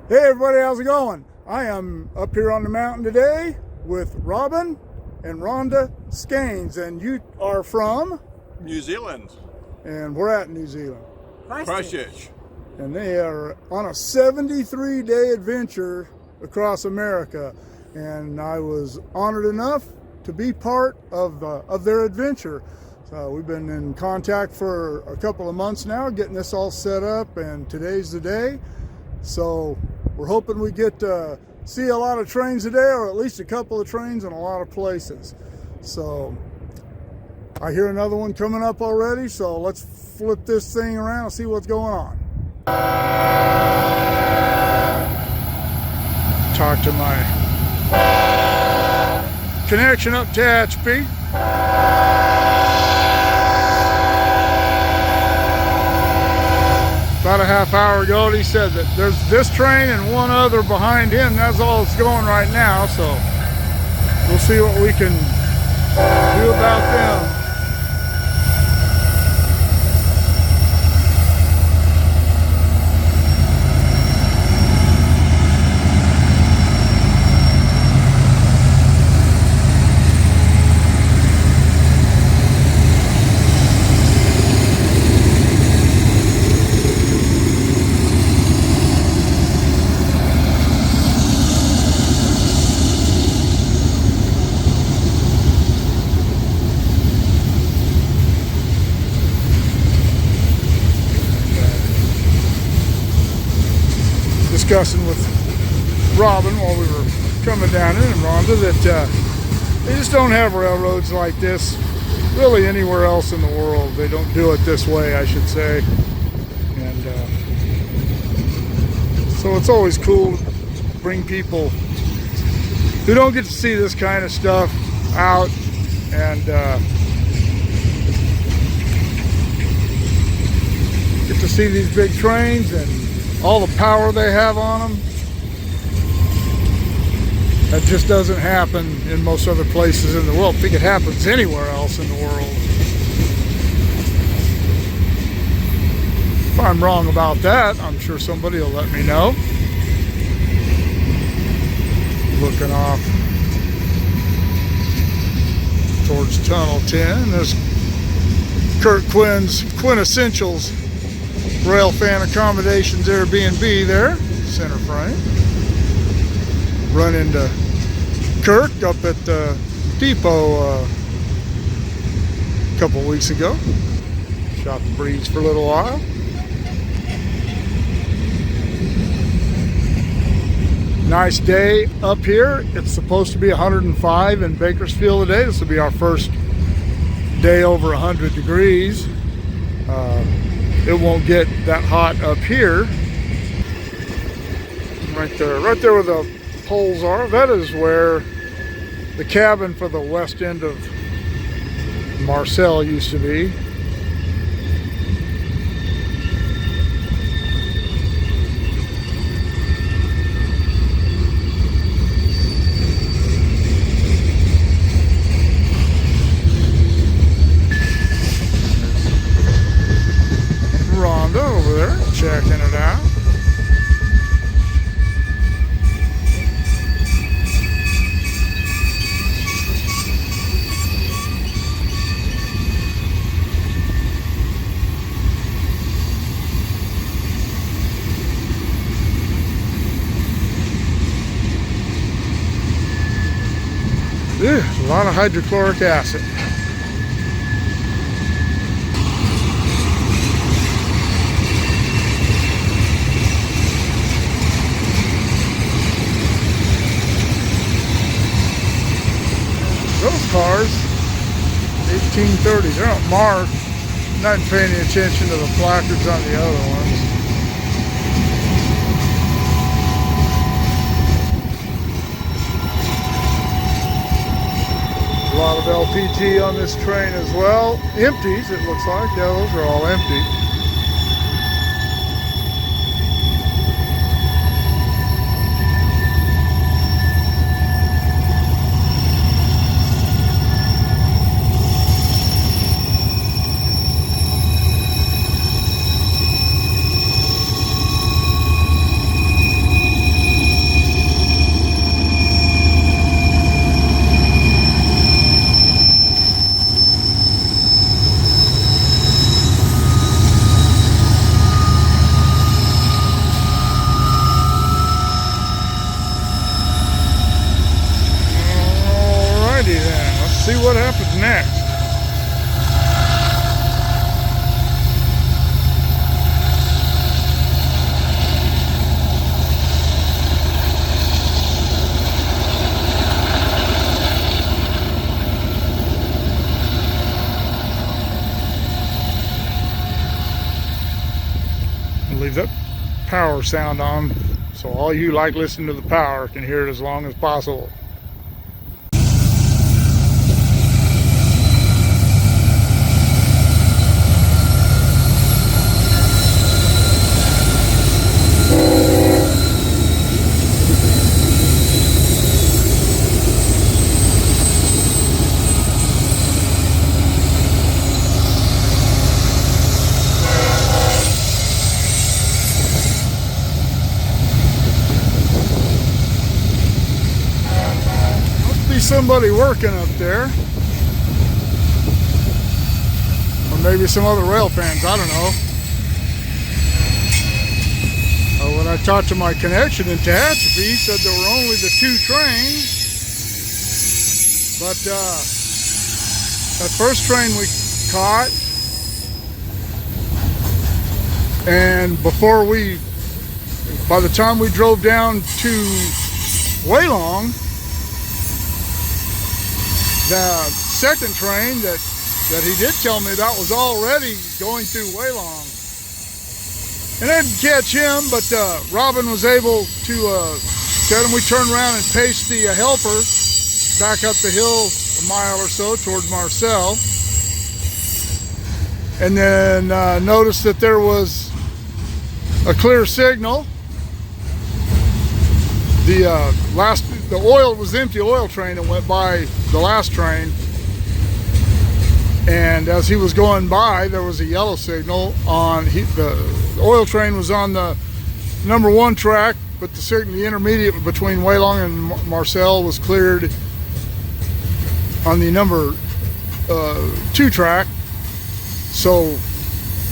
Hey everybody, how's it going? I am up here on the mountain today with Robin and Rhonda Scanes, and you are from? New Zealand. And we're at New Zealand. Christchurch. And they are on a 73-day adventure across America, and I was honored enough to be part of their adventure. So we've been in contact for a couple of months now, getting this all set up, and today's the day. So we're hoping we get to see a lot of trains today, or at least a couple of trains in a lot of places. So I hear another one coming up already, so let's flip this thing around and see what's going on. Talk to my connection up Tehachapi. About a half hour ago, he said that there's this train and one other behind him. That's all that's going right now, so we'll see what we can do about them. Discussing with Robin while we were coming down in, and Rhonda, that they just don't have railroads like this really anywhere else in the world. They don't do it this way, I should say. And so it's always cool to bring people who don't get to see this kind of stuff out and get to see these big trains and all the power they have on them. That just doesn't happen in most other places in the world. I think it happens anywhere else in the world. If I'm wrong about that, I'm sure somebody will let me know. Looking off towards Tunnel 10. There's Kurt Quinn's Quintessentials Rail Fan Accommodations Airbnb there, center frame. Run into Kirk up at the depot a couple weeks ago. Shot the breeze for a little while. Nice day up here. It's supposed to be 105 in Bakersfield today. This will be our first day over 100 degrees. It won't get that hot up here. Right there where the poles are, that is where the cabin for the west end of Marcel used to be. Rhonda over there checking it out. Ew, a lot of hydrochloric acid. Those cars, 1830, they're not marked. Not paying any attention to the placards on the other ones. A lot of LPG on this train as well. Empties, it looks like. Yeah, those are all empty. power sound on, so all you like listening to the power can hear it as long as possible. Somebody working up there, or maybe some other rail fans, I don't know. When I talked to my connection in Tehachapi, he said there were only the 2 trains, but that first train we caught, and by the time we drove down to Wailong, the second train that he did tell me about was already going through Wailong. And I didn't catch him, but Robin was able to tell him. We turned around and paced the helper back up the hill a mile or so toward Marcel. And then noticed that there was a clear signal. The oil was empty oil train that went by the last train, and as he was going by, there was a yellow signal on the oil train was on the number 1 track, but the intermediate between Wailong and Marcel was cleared on the number 2 track. So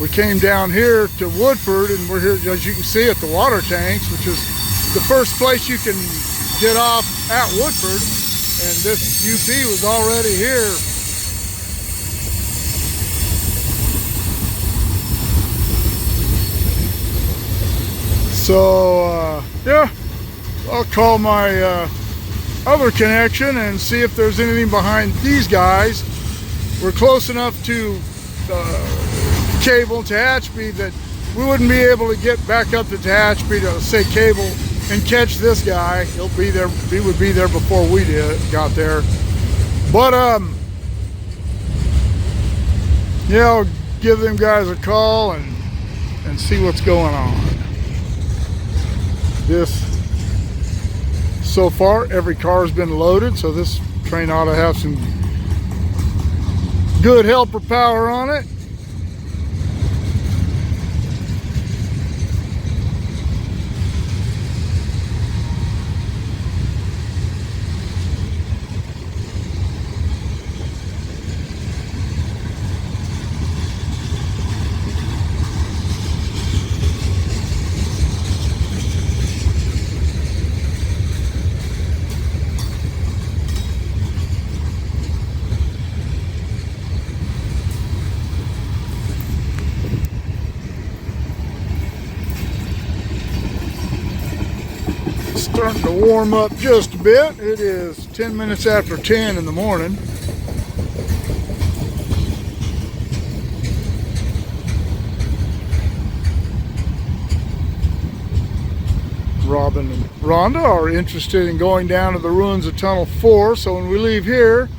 we came down here to Woodford, and we're here, as you can see, at the water tanks, which is the first place you can get off at Woodford, and this UP was already here. So yeah, I'll call my other connection and see if there's anything behind these guys. We're close enough to cable Tehachapi that we wouldn't be able to get back up to Tehachapi to say cable and catch this guy. He'll be there. He would be there before we got there. But yeah, I'll give them guys a call and see what's going on. So far every car has been loaded, so this train ought to have some good helper power on it. Starting to warm up just a bit. It is 10 minutes after 10 in the morning. Robin and Rhonda are interested in going down to the ruins of Tunnel 4, so when we leave here,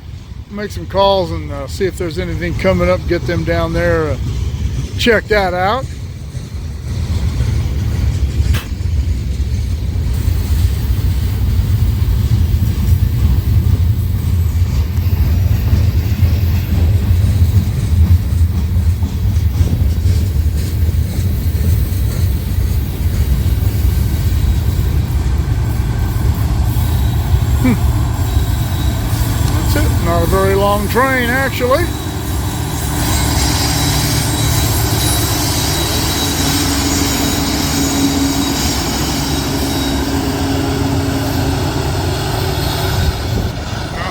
we'll make some calls and see if there's anything coming up, get them down there, check that out. Not a very long train, actually.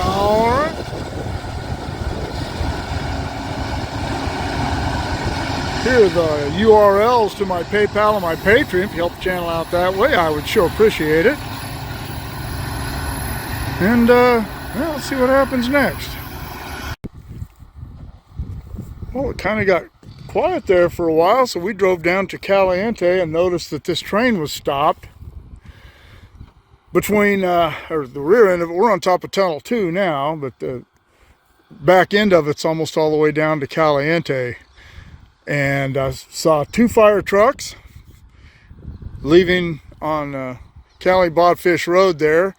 All right. Here are the URLs to my PayPal and my Patreon. If you help the channel out that way, I would sure appreciate it. And well, let's see what happens next. Well, it kind of got quiet there for a while, so we drove down to Caliente and noticed that this train was stopped between, or the rear end of it. We're on top of Tunnel 2 now, but the back end of it's almost all the way down to Caliente. And I saw 2 fire trucks leaving on Cali Bodfish Road there.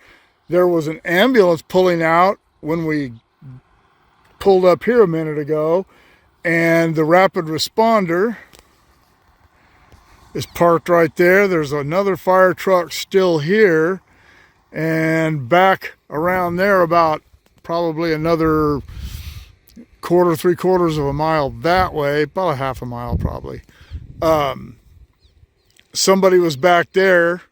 There was an ambulance pulling out when we pulled up here a minute ago, and the rapid responder is parked right there. There's another fire truck still here, and back around there about probably another quarter, 3/4 of a mile that way, about a half a mile probably. Somebody was back there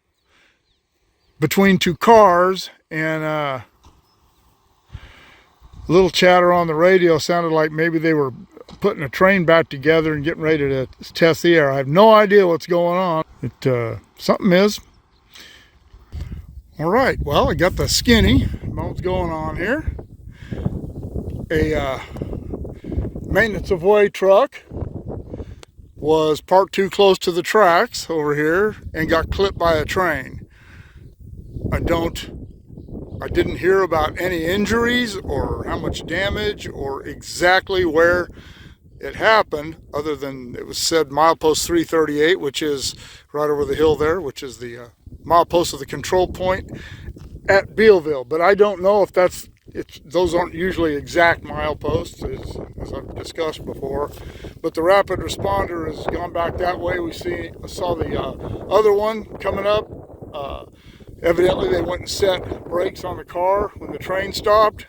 between 2 cars, and a little chatter on the radio sounded like maybe they were putting a train back together and getting ready to test the air. I have no idea what's going on. Something is. All right, well, I got the skinny about what's going on here. A maintenance of way truck was parked too close to the tracks over here and got clipped by a train. I didn't hear about any injuries or how much damage or exactly where it happened, other than it was said milepost 338, which is right over the hill there, which is the milepost of the control point at Bealville. But I don't know if those aren't usually exact mileposts, as I've discussed before. But the rapid responder has gone back that way. I saw the other one coming up. Evidently they went and set brakes on the car when the train stopped,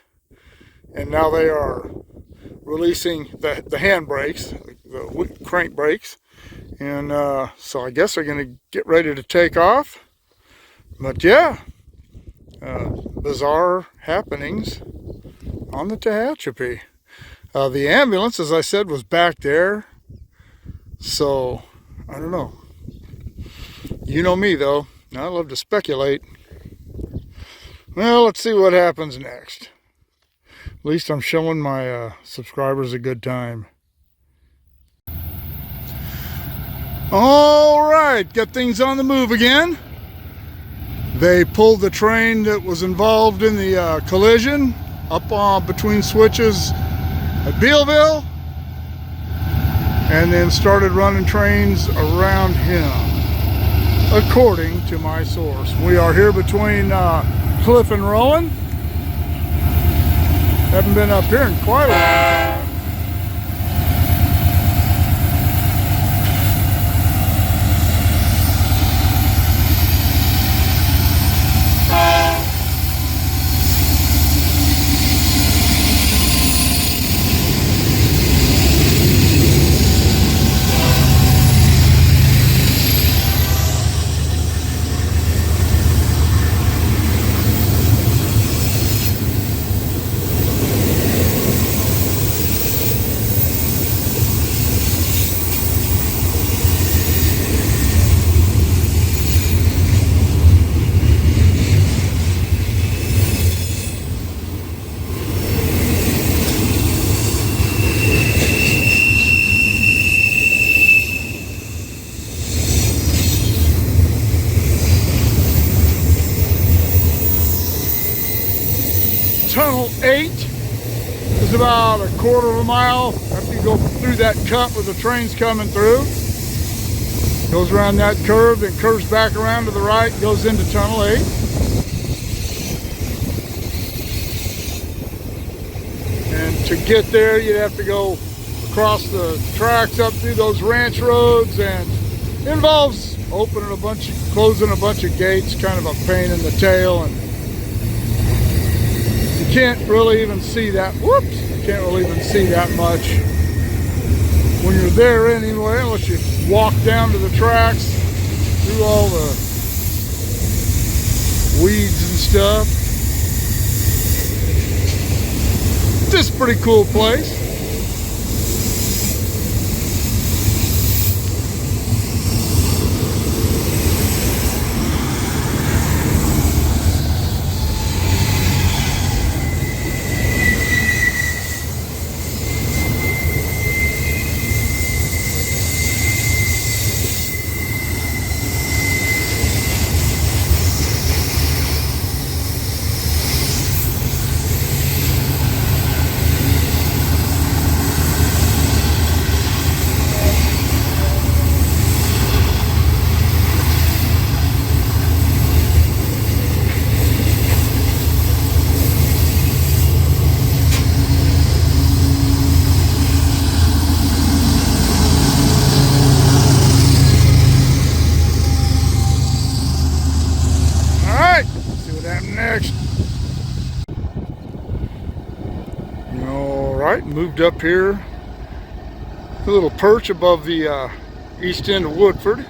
and now they are releasing the hand brakes, the crank brakes, and so I guess they're going to get ready to take off. But yeah, bizarre happenings on the Tehachapi. The ambulance, as I said, was back there, so I don't know. You know me though, I love to speculate. Well, let's see what happens next. At least I'm showing my subscribers a good time. All right, got things on the move again. They pulled the train that was involved in the collision up between switches at Bealville, and then started running trains around him, according to my source. We are here between Cliff and Rowan. Haven't been up here in quite a while. Tunnel 8 is about a quarter of a mile after you go through that cut where the train's coming through. Goes around that curve, then curves back around to the right, goes into Tunnel 8. And to get there, you'd have to go across the tracks up through those ranch roads, and it involves closing a bunch of gates, kind of a pain in the tail, and you can't really even see that. Whoops! You can't really even see that much when you're there anyway, unless you walk down to the tracks through all the weeds and stuff. This is a pretty cool place. action. All right, moved up here. A little perch above the east end of Woodford.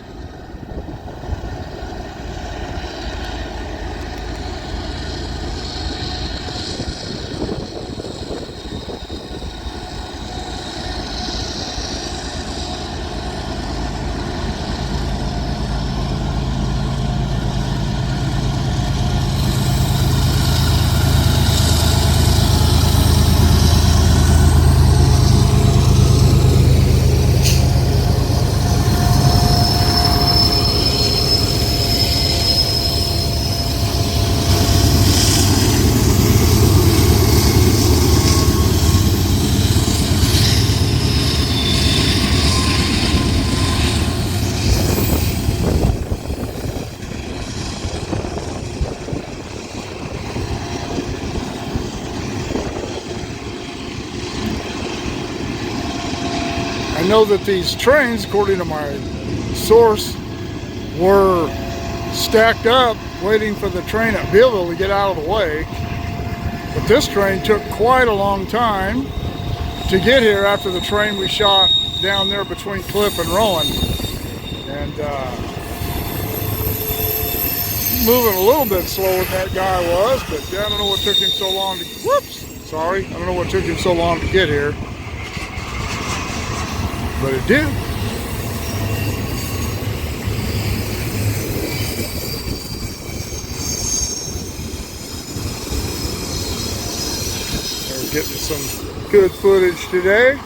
I know that these trains, according to my source, were stacked up waiting for the train at Billville to get out of the way. But this train took quite a long time to get here after the train we shot down there between Cliff and Rowan. And moving a little bit slower than that guy was, but I don't know what took him so long to, I don't know what took him so long to get here. But it did. We're getting some good footage today.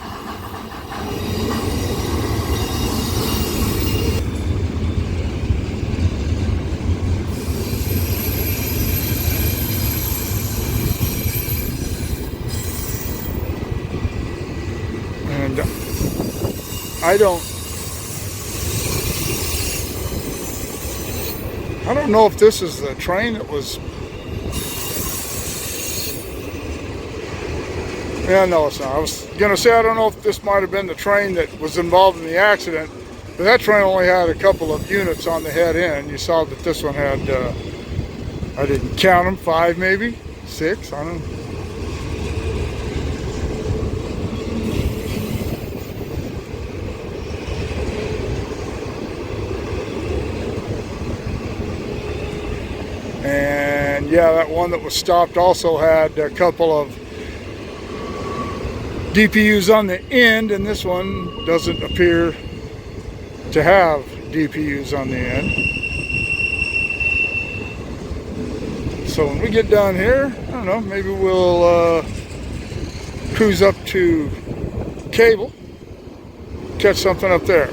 And I don't know if this is the train that was, yeah, no, it's not. I was gonna say, I don't know if this might have been the train that was involved in the accident, but that train only had a couple of units on the head end. You saw that this one had, I didn't count them, 5 maybe, 6, I don't know. And yeah, that one that was stopped also had a couple of DPUs on the end, and this one doesn't appear to have DPUs on the end. So when we get down here, I don't know, maybe we'll cruise up to Cable, catch something up there.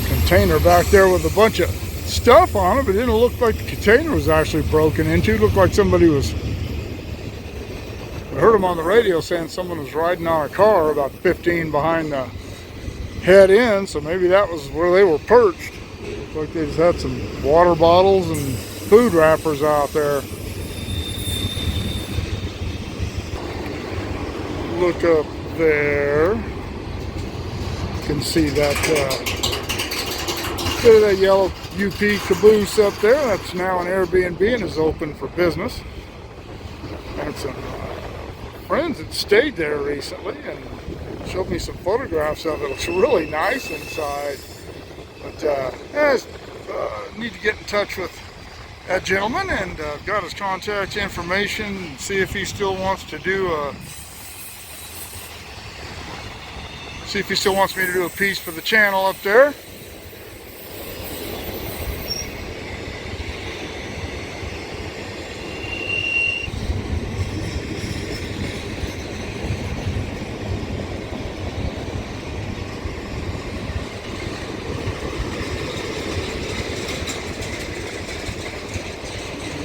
Container back there with a bunch of stuff on it, but it didn't look like the container was actually broken into. It looked like somebody was, I heard them on the radio saying someone was riding on a car about 15 behind the head end, so maybe that was where they were perched. Looked like they just had some water bottles and food wrappers out there. Look up there. You can see that bit of that yellow UP caboose up there. That's now an Airbnb and is open for business. And some friends that stayed there recently and showed me some photographs of it. It looks really nice inside. But I need to get in touch with that gentleman and got his contact information and see if he still wants to do see if he still wants me to do a piece for the channel up there.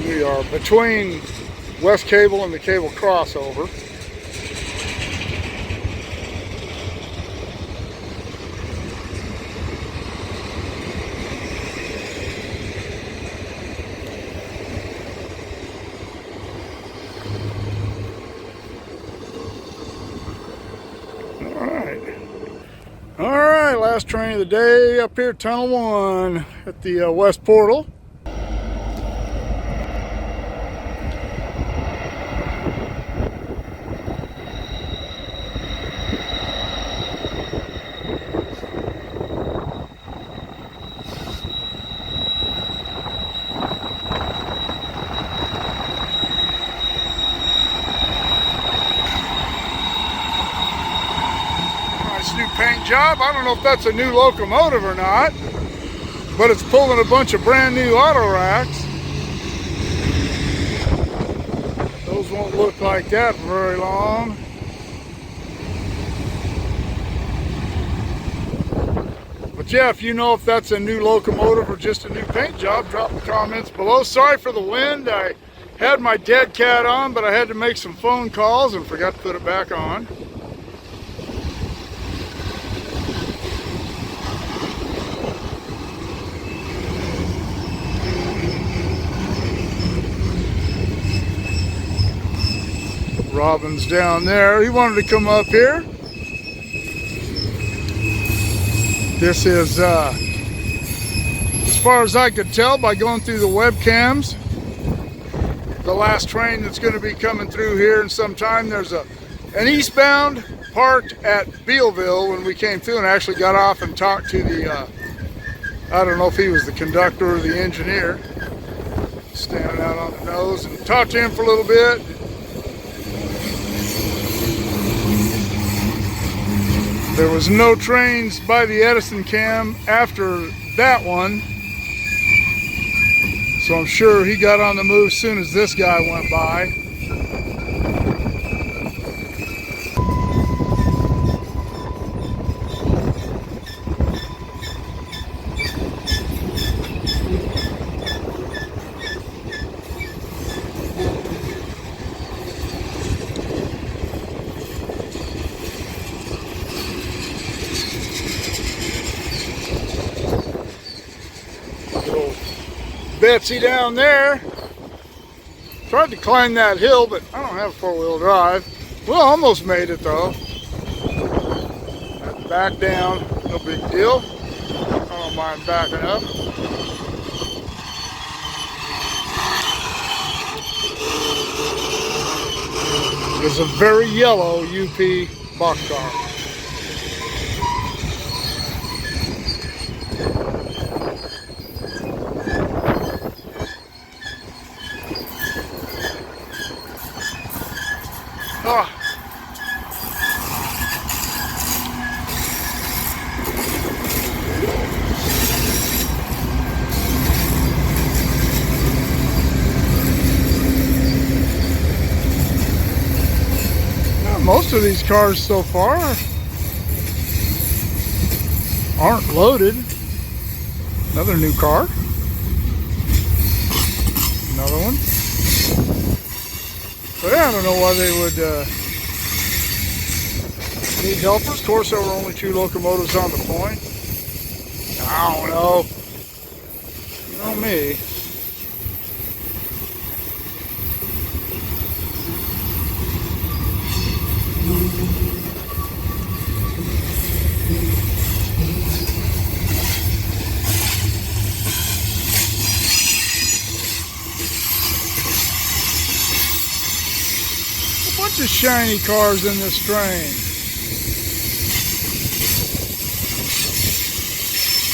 We are between West Cable and the Cable crossover. All right, last train of the day up here, Tunnel 1 at the West Portal. New paint job. I don't know if that's a new locomotive or not, but it's pulling a bunch of brand new auto racks. Those won't look like that for very long. But yeah, if you know if that's a new locomotive or just a new paint job, drop the comments below. Sorry for the wind. I had my dead cat on, but I had to make some phone calls and forgot to put it back on. Robin's down there. He wanted to come up here. This is, as far as I could tell by going through the webcams, the last train that's going to be coming through here in some time. There's an eastbound parked at Bealville when we came through, and I actually got off and talked to the, I don't know if he was the conductor or the engineer, standing out on the nose, and talked to him for a little bit. There was no trains by the Edison cam after that one, so I'm sure he got on the move as soon as this guy went by. Betsy down there. Tried to climb that hill, but I don't have four-wheel drive. Well, almost made it though. Back down, no big deal. I don't mind backing up. There's a very yellow UP boxcar. Oh. Well, most of these cars so far aren't loaded. Another new car. So yeah, I don't know why they would need helpers. Of course, there were only 2 locomotives on the point. I don't know. You know me. A bunch of shiny cars in this train.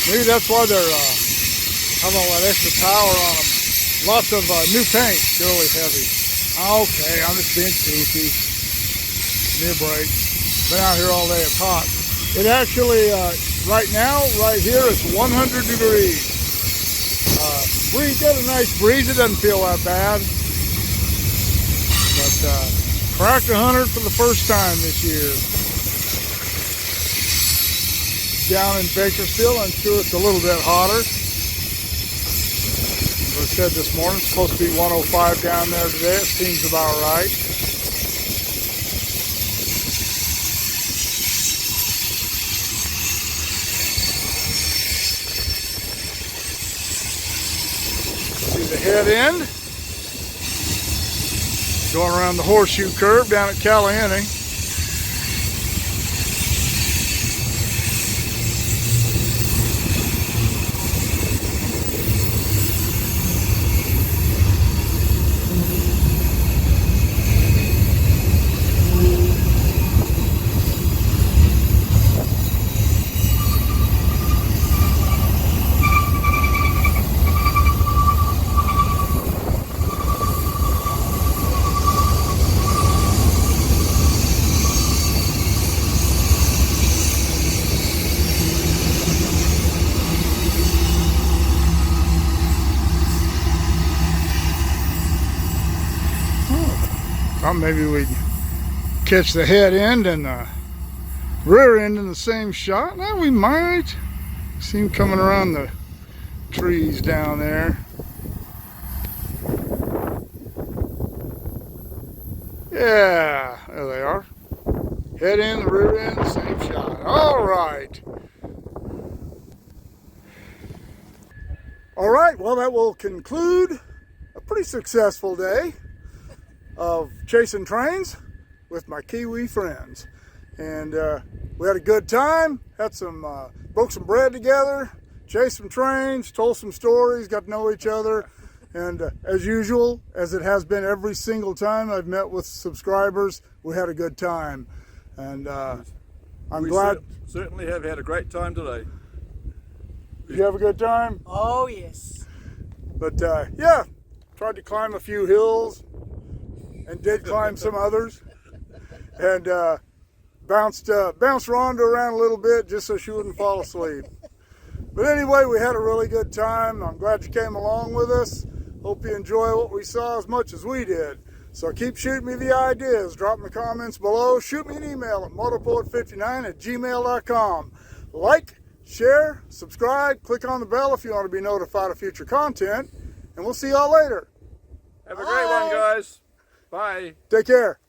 Maybe that's why they're having all that extra power on them. Lots of new paint, really heavy. Okay, I'm just being goofy. Give me a break. Been out here all day, it's hot. It actually, right now, right here, it's 100 degrees. We get a nice breeze, it doesn't feel that bad. But cracked 100 for the first time this year. Down in Bakersfield, I'm sure it's a little bit hotter. As I said this morning, it's supposed to be 105 down there today. It seems about right. See the head end. Going around the horseshoe curve down at Caliente. Thought maybe we'd catch the head end and the rear end in the same shot. Now we might. See him coming around the trees down there. Yeah, there they are. Head end, the rear end, the same shot. All right. All right, well, that will conclude a pretty successful day of chasing trains with my Kiwi friends. And we had a good time, had some, broke some bread together, chased some trains, told some stories, got to know each other. And as usual, as it has been every single time I've met with subscribers, we had a good time. And I'm glad. Certainly have had a great time today. Did you have a good time? Oh, yes. But yeah, tried to climb a few hills and did climb some others. And bounced Rhonda around a little bit just so she wouldn't fall asleep. But anyway, we had a really good time. I'm glad you came along with us. Hope you enjoy what we saw as much as we did. So keep shooting me the ideas. Drop in the comments below. Shoot me an email at motorpoet59@gmail.com. Like, share, subscribe, click on the bell if you want to be notified of future content. And we'll see y'all later. Have a great one, guys. Bye. Take care.